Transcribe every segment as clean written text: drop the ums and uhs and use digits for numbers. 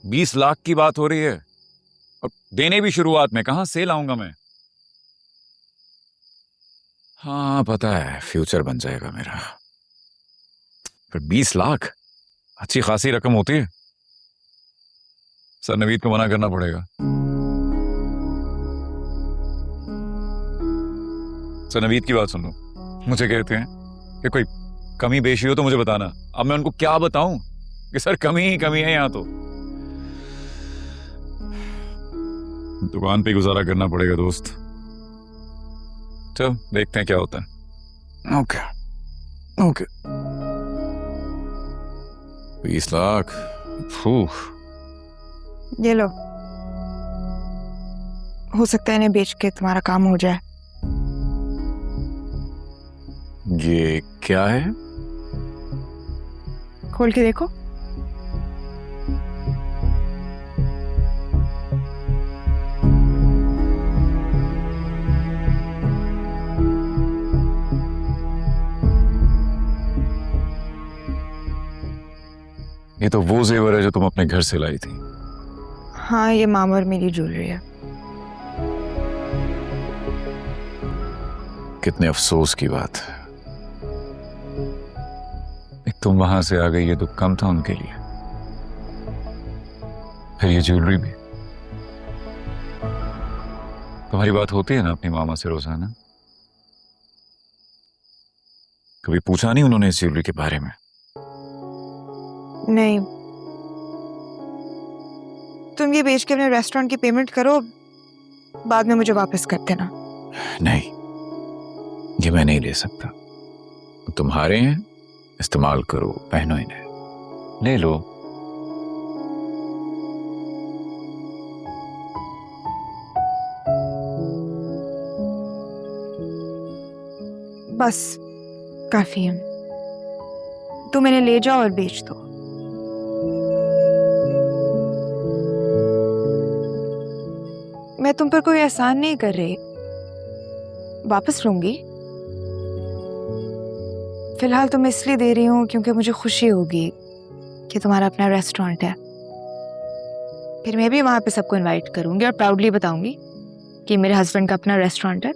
20 लाख की बात हो रही है और देने भी शुरुआत में। कहां से लाऊंगा मैं? हाँ पता है, फ्यूचर बन जाएगा मेरा, पर 20 लाख अच्छी खासी रकम होती है। सर नवीद को मना करना पड़ेगा। सर नवीद की बात सुन लो, मुझे कहते हैं कि कोई कमी बेशी हो तो मुझे बताना। अब मैं उनको क्या बताऊं कि सर कमी ही कमी है, यहां तो दुकान पे गुजारा करना पड़ेगा दोस्त। चल देखते हैं क्या होता है। Okay okay 20 lakh. ये लो, हो सकता है इन्हें बेच के तुम्हारा काम हो जाए। ये क्या है? खोल के देखो। ये तो वो जेवर है जो तुम अपने घर से लाई थी। हाँ, ये मामा और मेरी ज्वेलरी है। कितने अफसोस की बात है, एक तुम वहां से आ गई, ये तो कम था उनके लिए, फिर ये ज्वेलरी भी। तुम्हारी बात होती है ना अपनी मामा से रोजाना? कभी पूछा नहीं उन्होंने इस ज्वेलरी के बारे में? नहीं, तुम ये बेच के अपने रेस्टोरेंट की पेमेंट करो, बाद में मुझे वापस कर देना। नहीं, ये मैं नहीं ले सकता। तुम्हारे हैं, इस्तेमाल करो, पहनो इन्हें, ले लो। बस काफी है, तुम इन्हें ले जाओ और बेच दो। मैं तुम पर कोई एहसान नहीं कर रही, वापस लूंगी। फिलहाल तो मैं इसलिए दे रही हूँ क्योंकि मुझे खुशी होगी कि तुम्हारा अपना रेस्टोरेंट है। फिर मैं भी वहां पे सबको इनवाइट करूंगी और प्राउडली बताऊंगी कि मेरे हस्बैंड का अपना रेस्टोरेंट है।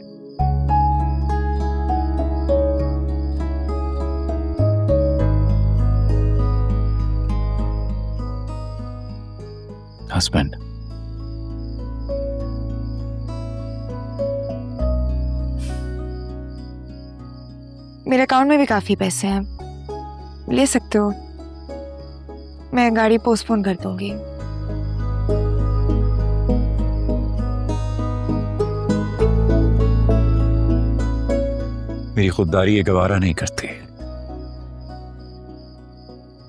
हस्बैंड? मेरे अकाउंट में भी काफी पैसे हैं, ले सकते हो। मैं गाड़ी पोस्टपोन कर दूंगी। मेरी खुददारी ये गवारा नहीं करती।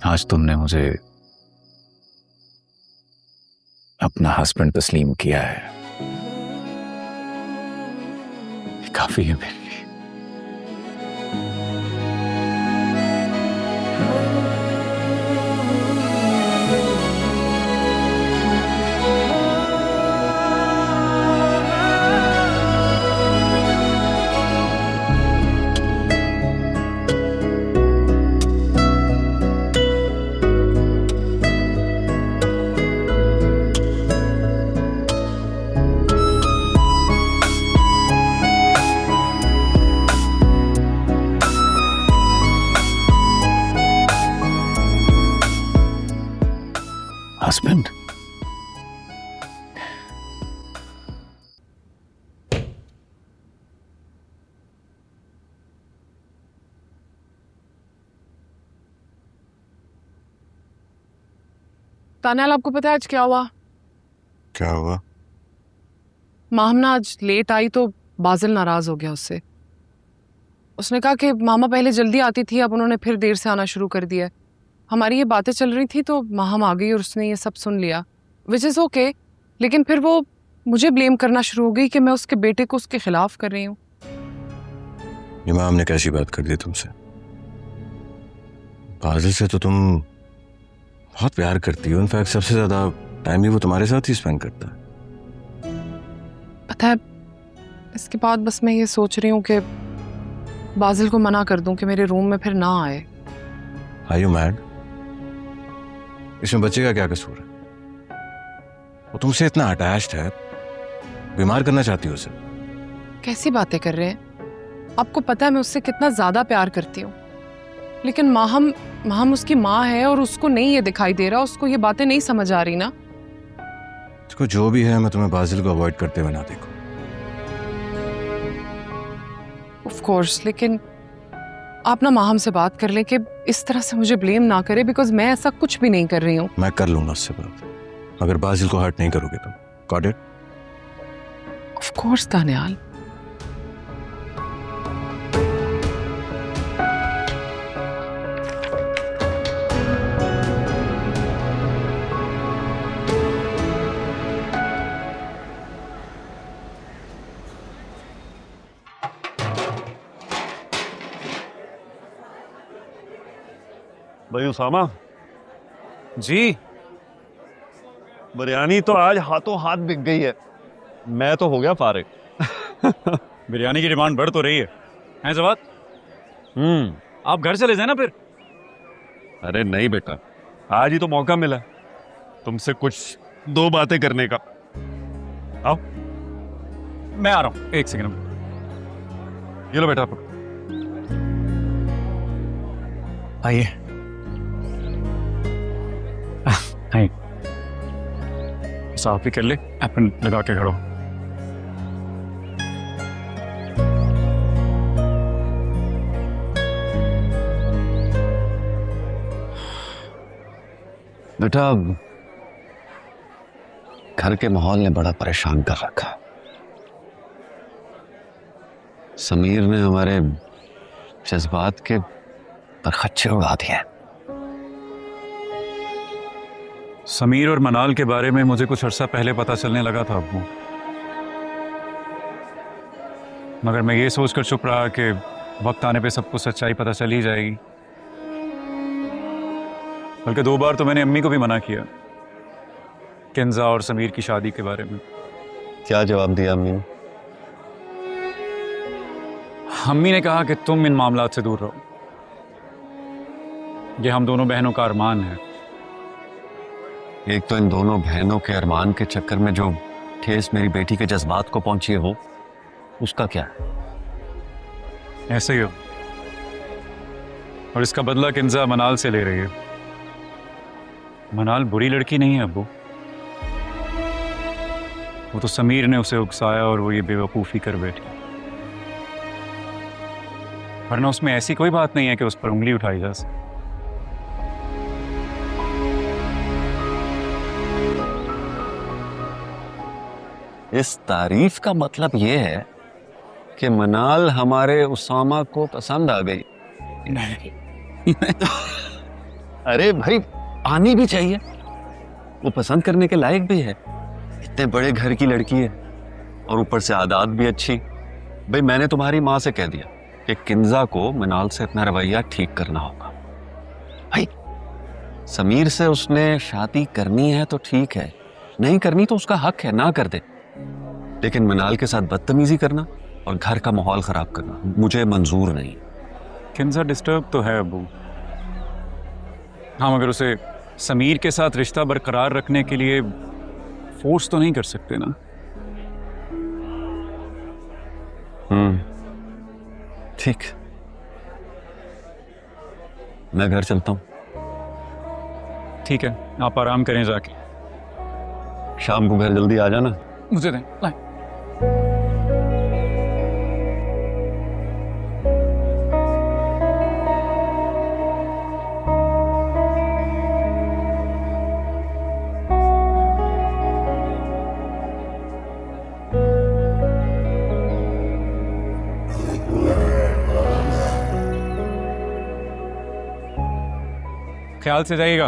आज तुमने मुझे अपना हस्बैंड तस्लीम किया है, काफी है मेरे लिए। हस्बैंड? तान्याल, आपको पता है आज क्या हुआ? क्या हुआ? मामना आज लेट आई तो बाजिल नाराज हो गया उससे। उसने कहा कि मामा पहले जल्दी आती थी, अब उन्होंने फिर देर से आना शुरू कर दिया। हमारी ये बातें चल रही थी तो माहम आ गई और उसने ये सब सुन लिया, विच इज़ ओके। लेकिन फिर वो मुझे ब्लेम करना शुरू हो गई कि मैं उसके बेटे को उसके खिलाफ कर रही हूँ। इमाम ने कैसी बात कर दी तुमसे? बाजिल से तो तुम बहुत प्यार करती हो, इनफैक्ट सबसे ज्यादा टाइम भी वो तुम्हारे साथ ही स्पेंड करता है। पता है, इसके बाद बस मैं ये सोच रही हूँ कि बाजिल को मना कर दूं कि मेरे रूम में फिर ना आए। Are you mad? इसमें बच्चे का क्या कसूर है? वो तुमसे इतना अटैच्ड है, बीमार करना चाहती हो उसे। कैसी बातें कर रहे हैं? आपको पता है मैं उससे कितना ज्यादा प्यार करती हूँ, लेकिन माहम उसकी माँ है और उसको नहीं ये दिखाई दे रहा, उसको ये बातें नहीं समझ आ रही ना। देखो जो भी है, मैं तुम्हें बाजिल को अवॉइड करते हुए ना देखूं। ऑफ कोर्स, लेकिन आप ना माहम से बात कर लें कि इस तरह से मुझे ब्लेम ना करे, बिकॉज मैं ऐसा कुछ भी नहीं कर रही हूँ। मैं कर लूंगा उससे बात, अगर बाजिल को हर्ट नहीं करोगे तुम। Got it? Of course Daniyal. भाई उसामा, जी। बिरयानी तो आज हाथों हाथ बिक गई है। मैं तो हो गया फारिग। बिरयानी की डिमांड बढ़ तो रही है जवाब। आप घर चले जाए ना फिर। अरे नहीं बेटा, आज ही तो मौका मिला तुमसे कुछ दो बातें करने का। आओ। मैं आ रहा हूँ, एक सेकंड। ये लो बेटा। आइए। साफ भी कर ले, एप्पल लगा के खड़ो। बेटा, घर के माहौल ने बड़ा परेशान कर रखा। समीर ने हमारे जज्बात के परखच्चे उड़ा दिए। समीर और मनाल के बारे में मुझे कुछ अर्सा पहले पता चलने लगा था अब्बू, मगर मैं ये सोचकर चुप रहा कि वक्त आने पे सबको सच्चाई पता चल ही जाएगी। बल्कि 2 बार तो मैंने अम्मी को भी मना किया किंजा और समीर की शादी के बारे में। क्या जवाब दिया अम्मी ने? अम्मी ने कहा कि तुम इन मामलात से दूर रहो, ये हम दोनों बहनों का अरमान है। एक तो इन दोनों बहनों के अरमान के चक्कर में जो ठेस मेरी बेटी के जज्बात को पहुंची है, वो उसका क्या है? ऐसे ही हो, और इसका बदला किंजा मनाल से ले रही है। मनाल बुरी लड़की नहीं है अब्बू, वो तो समीर ने उसे उकसाया और वो ये बेवकूफ़ी कर बैठी, वरना उसमें ऐसी कोई बात नहीं है कि उस पर उंगली उठाई जा सके। इस तारीफ का मतलब ये है कि मनाल हमारे उसामा को पसंद आ गई। अरे भाई, आनी भी चाहिए, वो पसंद करने के लायक भी है। इतने बड़े घर की लड़की है और ऊपर से आदत भी अच्छी। भाई मैंने तुम्हारी माँ से कह दिया कि किंजा को मनाल से अपना रवैया ठीक करना होगा। भाई समीर से उसने शादी करनी है तो ठीक है, नहीं करनी तो उसका हक है, ना कर दे। लेकिन मनाल के साथ बदतमीजी करना और घर का माहौल खराब करना मुझे मंजूर नहीं। किंजा डिस्टर्ब तो है अब्बू, हम अगर उसे समीर के साथ रिश्ता बरकरार रखने के लिए फोर्स तो नहीं कर सकते ना। ठीक, मैं घर चलता हूँ। ठीक है, आप आराम करें जाके। शाम को घर जल्दी आ जाना। मुझे दें, लाएं। ख्याल से जाइएगा।